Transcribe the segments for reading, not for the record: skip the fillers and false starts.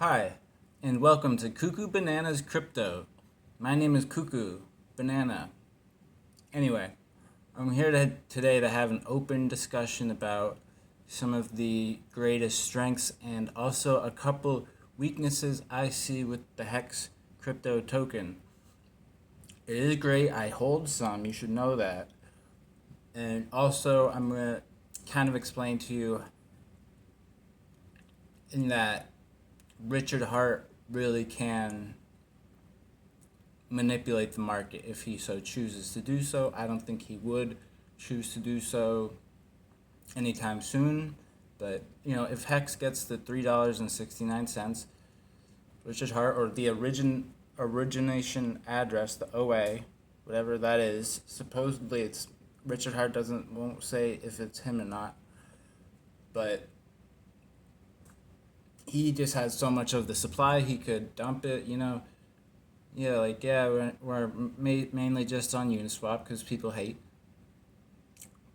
Hi, and welcome to Cuckoo Banana's Crypto. My name is Cuckoo Banana. Anyway, I'm here today to have an open discussion about some of the greatest strengths and also a couple weaknesses I see with the Hex crypto token. It is great. I hold some. You should know that. And also, I'm going to kind of explain to you in that Richard Hart really can manipulate the market if he so chooses to do so. I don't think he would choose to do so anytime soon. But, if Hex gets the $3.69, Richard Hart, or the origination address, the OA, whatever that is, supposedly it's Richard Hart won't say if it's him or not. But he just has so much of the supply, he could dump it, we're mainly just on Uniswap because people hate.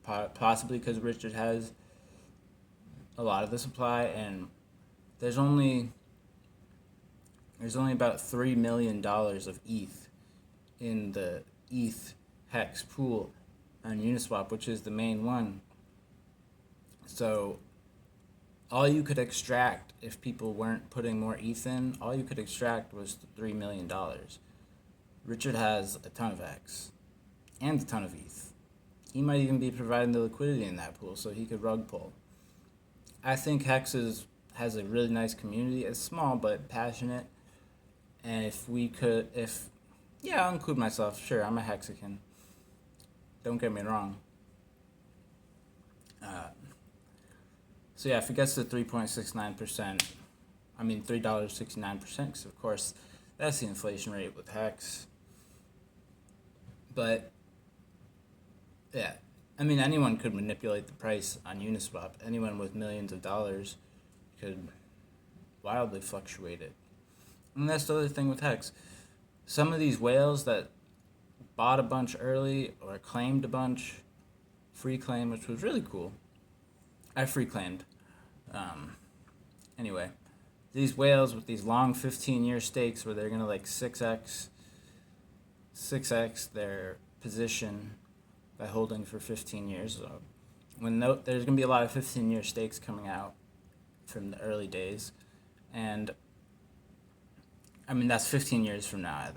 Possibly because Richard has a lot of the supply, and there's only about $3 million of ETH in the ETH Hex pool on Uniswap, which is the main one. So all you could extract if people weren't putting more ETH in, all you could extract was $3 million. Richard has a ton of Hex and a ton of ETH. He might even be providing the liquidity in that pool, so he could rug pull. I think Hex has a really nice community. It's small but passionate. And I'll include myself. Sure, I'm a Hexican. Don't get me wrong. If it gets to 3.69%, $3.69, because of course that's the inflation rate with Hex. But yeah, anyone could manipulate the price on Uniswap. Anyone with millions of dollars could wildly fluctuate it. And that's the other thing with Hex. Some of these whales that bought a bunch early or claimed a bunch, free claim, which was really cool. I free claimed. Anyway, these whales with these long 15-year stakes where they're going to 6x their position by holding for 15 years. So there's going to be a lot of 15-year stakes coming out from the early days. And that's 15 years from now.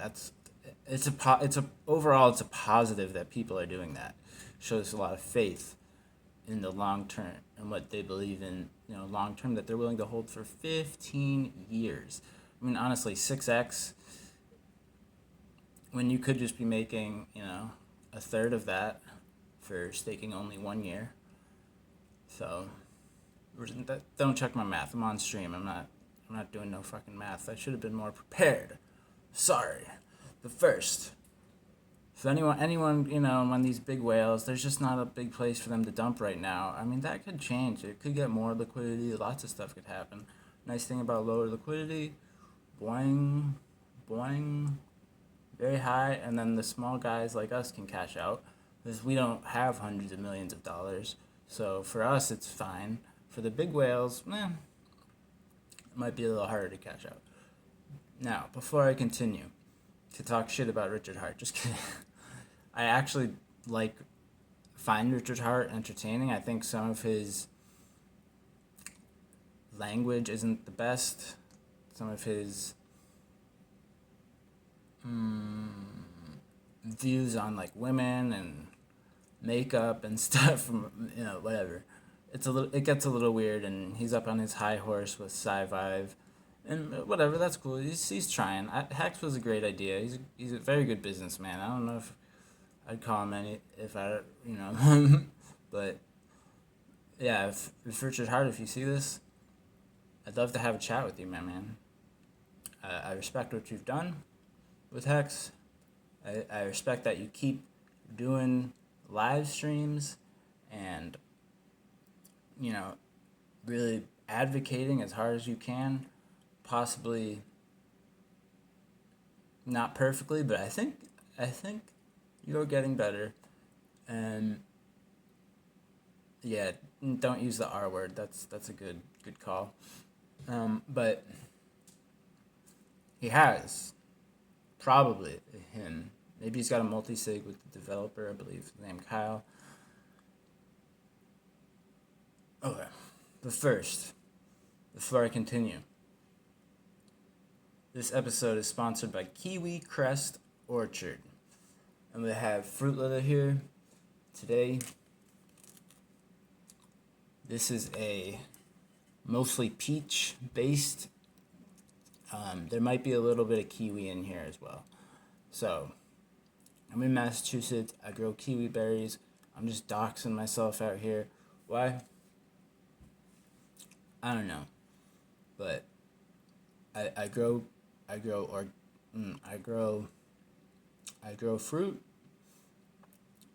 Overall it's a positive that people are doing that. Shows a lot of faith in the long term and what they believe in, long term, that they're willing to hold for 15 years. Honestly, 6x when you could just be making, a third of that for staking only 1 year. So don't check my math. I'm on stream. I'm not doing no fucking math. I should have been more prepared. Sorry. But first, if anyone, on these big whales, there's just not a big place for them to dump right now. That could change. It could get more liquidity. Lots of stuff could happen. Nice thing about lower liquidity, boing, boing, very high, and then the small guys like us can cash out because we don't have hundreds of millions of dollars. So for us, it's fine. For the big whales, it might be a little harder to cash out. Now, before I continue to talk shit about Richard Hart, just kidding. I actually find Richard Hart entertaining. I think some of his language isn't the best. Some of his views on women and makeup and stuff, whatever. It gets a little weird, and he's up on his high horse with Sci-Vive. And whatever, that's cool. He's trying. Hex was a great idea. He's a very good businessman. I don't know if I'd call him but yeah, if Richard Hart, if you see this, I'd love to have a chat with you, my man. I respect what you've done with Hex. I respect that you keep doing live streams and, really advocating as hard as you can. Possibly not perfectly, but I think you're getting better. And yeah, don't use the R word. That's a good call. But He has. Probably him. Maybe he's got a multi-sig with the developer, I believe, named Kyle. Okay. But first, before I continue, this episode is sponsored by Kiwi Crest Orchard. And we have fruit leather here today. This is a mostly peach based. There might be a little bit of kiwi in here as well. So, I'm in Massachusetts. I grow kiwi berries. I'm just doxing myself out here. Why? I don't know. But I grow fruit,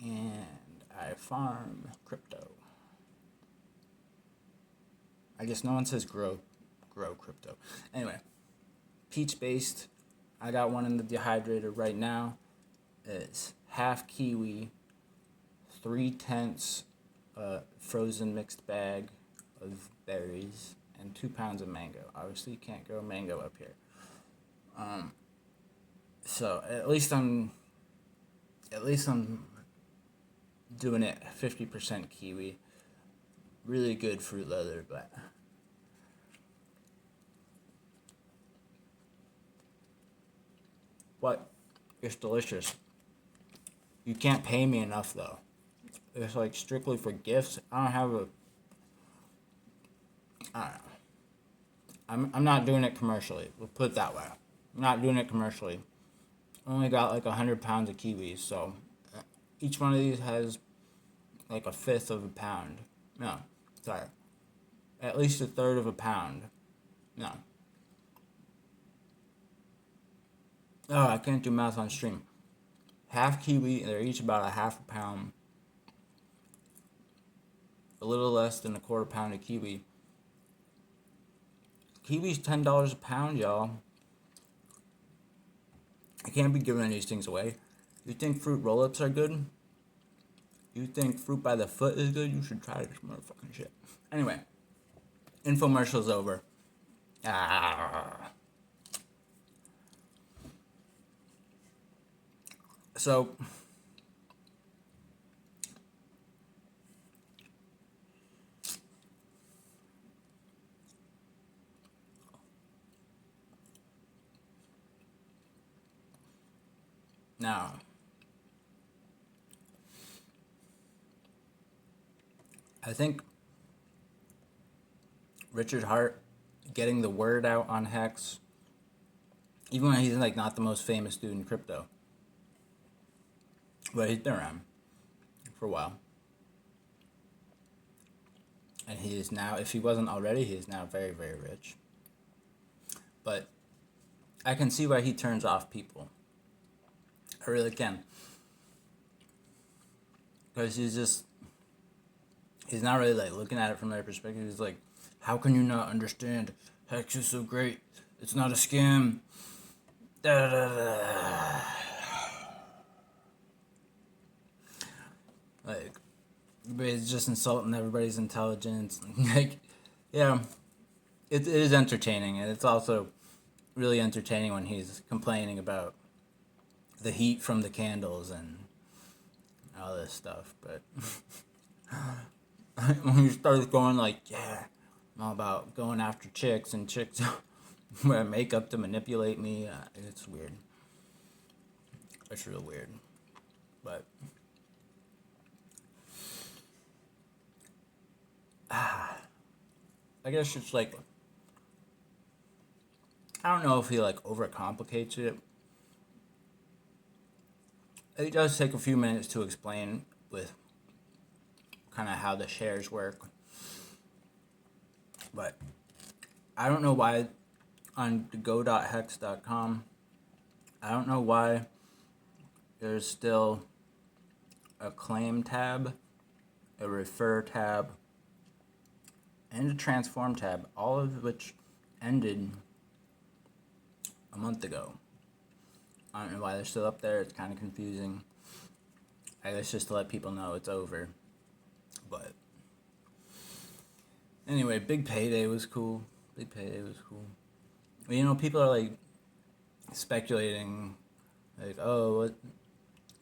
and I farm crypto. I guess no one says grow crypto. Anyway, peach based. I got one in the dehydrator right now. It's half kiwi, 3/10 frozen mixed bag of berries, and 2 pounds of mango. Obviously, you can't grow mango up here. So at least I'm doing it 50% kiwi. Really good fruit leather, but it's delicious. You can't pay me enough though. It's like strictly for gifts. I don't know. I'm not doing it commercially. We'll put it that way. I'm not doing it commercially. Only got like 100 pounds of kiwis, so each one of these has like a fifth of a pound. No, sorry. At least a third of a pound. No. Oh, I can't do math on stream. Half kiwi, they're each about a half a pound. A little less than a quarter pound of kiwi. Kiwi's $10 a pound, y'all. I can't be giving these things away. You think fruit roll-ups are good? You think fruit by the foot is good? You should try this motherfucking shit. Anyway, infomercial's over. So, now, I think Richard Hart getting the word out on Hex, even when he's like not the most famous dude in crypto, but he's been around for a while. And he is now, if he wasn't already, he is now very, very rich. But I can see why he turns off people. I really can. Because he's not really like looking at it from their perspective. He's like, how can you not understand? Hex is so great. It's not a scam. Da, da, da. Like, but it's just insulting everybody's intelligence. Like, yeah, it is entertaining, and it's also really entertaining when he's complaining about the heat from the candles and all this stuff. But when he starts going like, yeah, I'm all about going after chicks, and chicks wear makeup to manipulate me, it's weird. It's real weird. But I guess it's like, I don't know if he like overcomplicates it. It does take a few minutes to explain with kind of how the shares work. But I don't know why on go.hex.com, I don't know why there's still a claim tab, a refer tab, and a transform tab, all of which ended a month ago. I don't know why they're still up there. It's kind of confusing. I guess just to let people know it's over. But anyway, Big Payday was cool. But, you know, people are like, speculating, like, oh,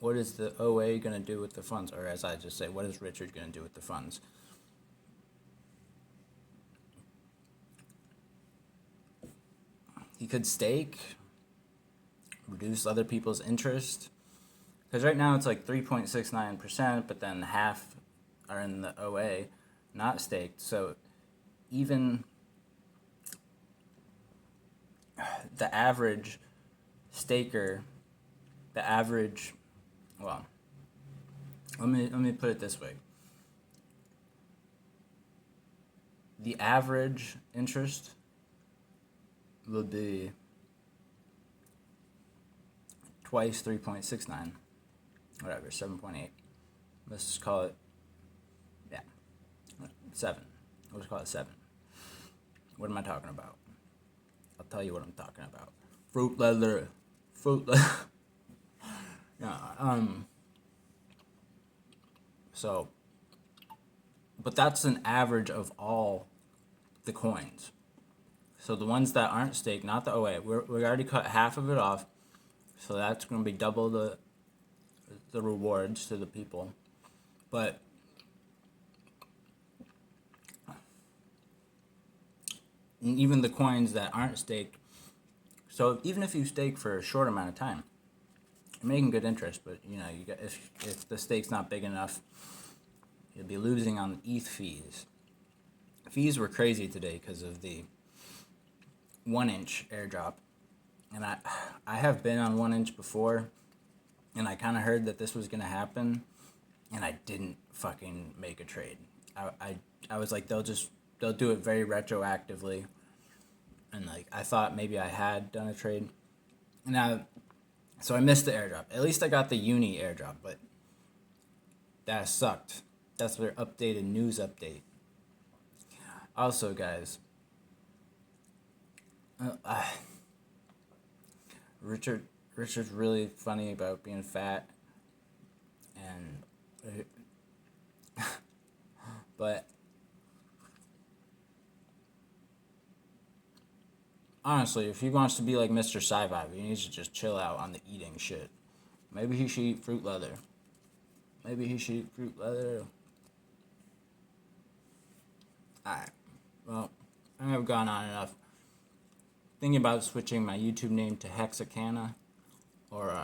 what is the OA going to do with the funds? Or as I just say, what is Richard going to do with the funds? He could stake, reduce other people's interest. Because right now it's like 3.69%, but then half are in the OA, not staked. So even the average staker, well, let me put it this way. The average interest would be twice 3.69, whatever, 7.8. Let's just call it, 7. Let's call it 7. What am I talking about? I'll tell you what I'm talking about. Fruit leather. Yeah, so, but that's an average of all the coins. So the ones that aren't staked, not the OA, we already cut half of it off. So that's going to be double the rewards to the people. But even the coins that aren't staked, so even if you stake for a short amount of time, you're making good interest, but you get, if the stake's not big enough, you'll be losing on ETH fees. Fees were crazy today because of the 1-inch airdrop. And I have been on 1-inch before, and I kind of heard that this was going to happen, and I didn't fucking make a trade. I was like, they'll do it very retroactively, and like I thought maybe I had done a trade. Now, so I missed the airdrop. At least I got the uni airdrop, but that sucked. That's their updated news update. Also, guys, Richard's really funny about being fat, and but honestly, if he wants to be like Mr. Sci-Fi, he needs to just chill out on the eating shit. Maybe he should eat fruit leather. Alright, well, I have gone on enough. Thinking about switching my YouTube name to Hexacana or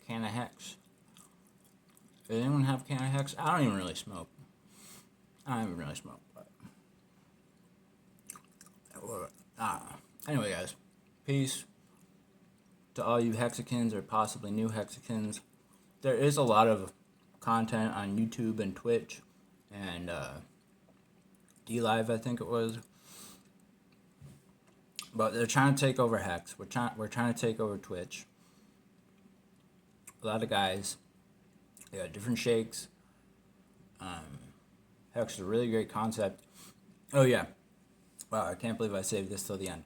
Canna Hex. Does anyone have Canna Hex? I don't even really smoke. But anyway, guys, peace to all you Hexicans or possibly new Hexicans. There is a lot of content on YouTube and Twitch and D-Live, I think it was. But they're trying to take over Hex. We're trying to take over Twitch. A lot of guys. They got different shakes. Hex is a really great concept. Oh yeah. Wow, I can't believe I saved this till the end.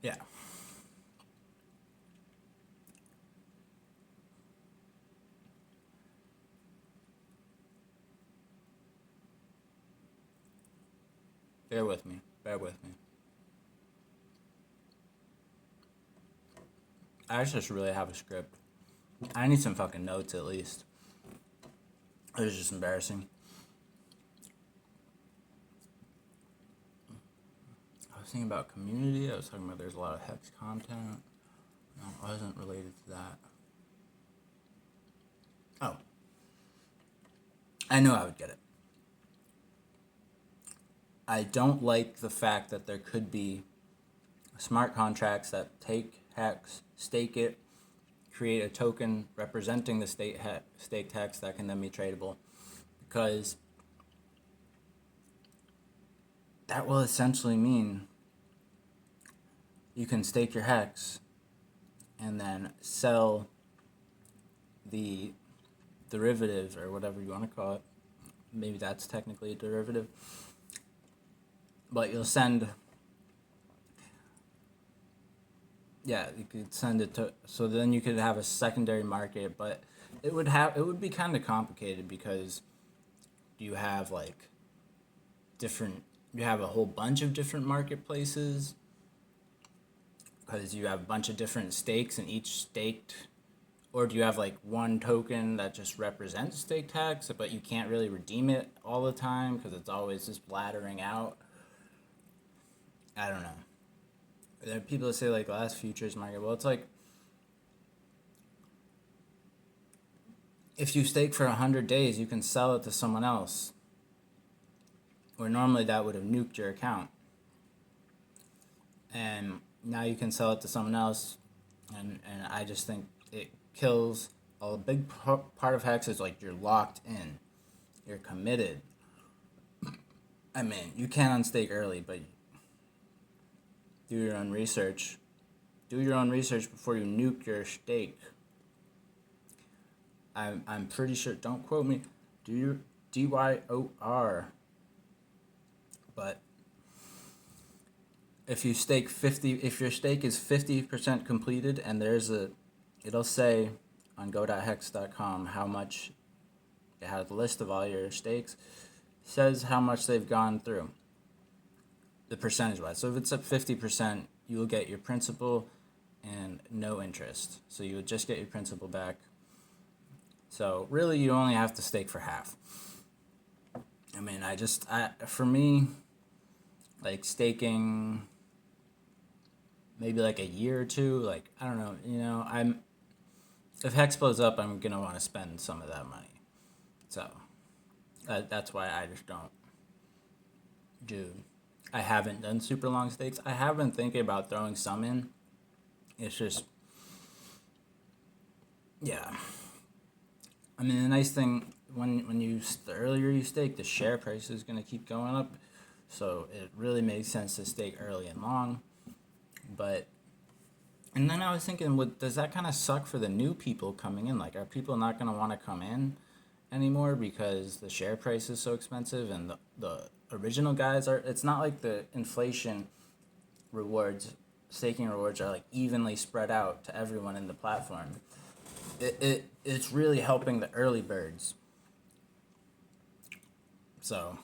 Yeah. Bear with me. I just really have a script. I need some fucking notes at least. It was just embarrassing. I was thinking about community. I was talking about there's a lot of Hex content. No, it wasn't related to that. Oh. I knew I would get it. I don't like the fact that there could be smart contracts that take Hex, stake it, create a token representing the staked Hex that can then be tradable, because that will essentially mean you can stake your Hex and then sell the derivative or whatever you want to call it. Maybe that's technically a derivative. But you'll send Yeah, you could send it to, so then you could have a secondary market, but it would be kind of complicated because you have like different you have a whole bunch of different marketplaces because you have a bunch of different stakes and each staked, or do you have like one token that just represents stake tax but you can't really redeem it all the time because it's always just blattering out. I don't know. There are people that say like last futures market. Well, it's like if you stake for 100 days, you can sell it to someone else. Where normally that would have nuked your account. And now you can sell it to someone else. And I just think it kills a big part of Hex is like you're locked in. You're committed. I mean, you can unstake early, but do your own research. Do your own research before you nuke your stake. I'm pretty sure, don't quote me, do your DYOR. But if you stake 50, if your stake is 50% completed and it'll say on go.hex.com how much, it has a list of all your stakes, says how much they've gone through, the percentage wise. So if it's at 50%, you will get your principal and no interest. So you would just get your principal back. So really, you only have to stake for half. I mean, for me, like staking maybe like a year or two, like, I don't know, if Hex blows up, I'm going to want to spend some of that money. So that's why I just don't do, I haven't done super long stakes. I have been thinking about throwing some in. It's just, yeah. I mean, the nice thing, the earlier you stake, the share price is going to keep going up. So it really makes sense to stake early and long. And then I was thinking, does that kind of suck for the new people coming in? Like, are people not going to want to come in anymore because the share price is so expensive and the original guys it's not like the inflation rewards, staking rewards are like evenly spread out to everyone in the platform. It's really helping the early birds. So,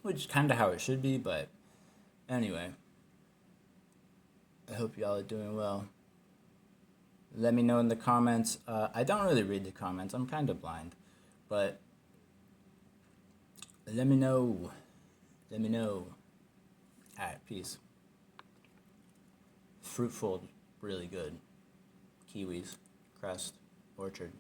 which is kind of how it should be, but anyway, I hope y'all are doing well. Let me know in the comments. I don't really read the comments. I'm kind of blind, but let me know. Let me know. All right, peace. Fruitful, really good. Kiwis, crust, orchard.